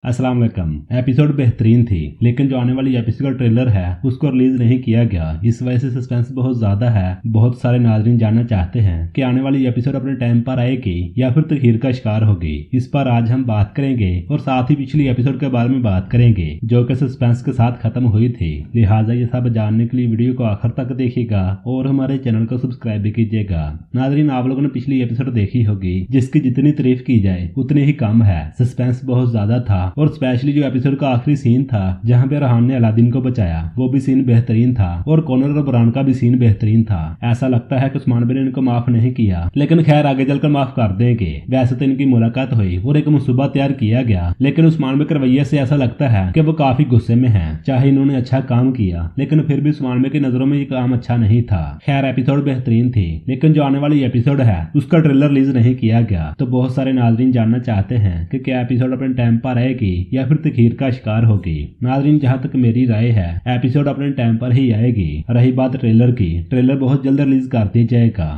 अस्सलाम वालेकुम। एपिसोड बेहतरीन थी, लेकिन जो आने वाली एपिसोड का ट्रेलर है उसको रिलीज नहीं किया गया। इस वजह से सस्पेंस बहुत ज्यादा है। बहुत सारे नाजरीन जानना चाहते हैं कि आने वाली एपिसोड अपने टाइम पर आएगी या फिर तखीर का शिकार होगी। इस पर आज हम बात करेंगे और साथ ही पिछली एपिसोड के बारे में बात करेंगे जो कि सस्पेंस के साथ खत्म हुई थी। लिहाजा ये सब जानने के लिए वीडियो को आखिर तक देखिएगा और हमारे चैनल को सब्सक्राइब भी कीजिएगा। नाजरीन, आप लोगों ने पिछली एपिसोड देखी होगी जिसकी जितनी तारीफ की जाए उतनी ही कम है। सस्पेंस बहुत ज्यादा था और स्पेशली जो एपिसोड का आखिरी सीन था जहां पे रेहान ने अलादीन को बचाया वो भी सीन बेहतरीन था और कॉनर और ब्रान का भी सीन बेहतरीन था। ऐसा लगता है कि उस्मान बिन ने इनको माफ नहीं किया, लेकिन खैर आगे चलकर माफ कर देंगे। वैसे तो इनकी मुलाकात हुई और एक मुसूबा तैयार किया गया, लेकिन उस्मान बे के रवैये से ऐसा लगता है कि वो काफी गुस्से में है। चाहे इन्होंने अच्छा काम किया लेकिन फिर भी उस्मान बे की नजरों में ये काम अच्छा नहीं था। खैर एपिसोड बेहतरीन थी, लेकिन जो आने वाली एपिसोड है उसका ट्रेलर रिलीज नहीं किया गया। तो बहुत सारे नाजरीन जानना चाहते हैं कि क्या एपिसोड अपने टाइम पर आएगी या फिर तखीर का शिकार होगी। नाजरीन, जहां तक मेरी राय है एपिसोड अपने टाइम पर ही आएगी। रही बात ट्रेलर की, ट्रेलर बहुत जल्द रिलीज कर दिया जाएगा।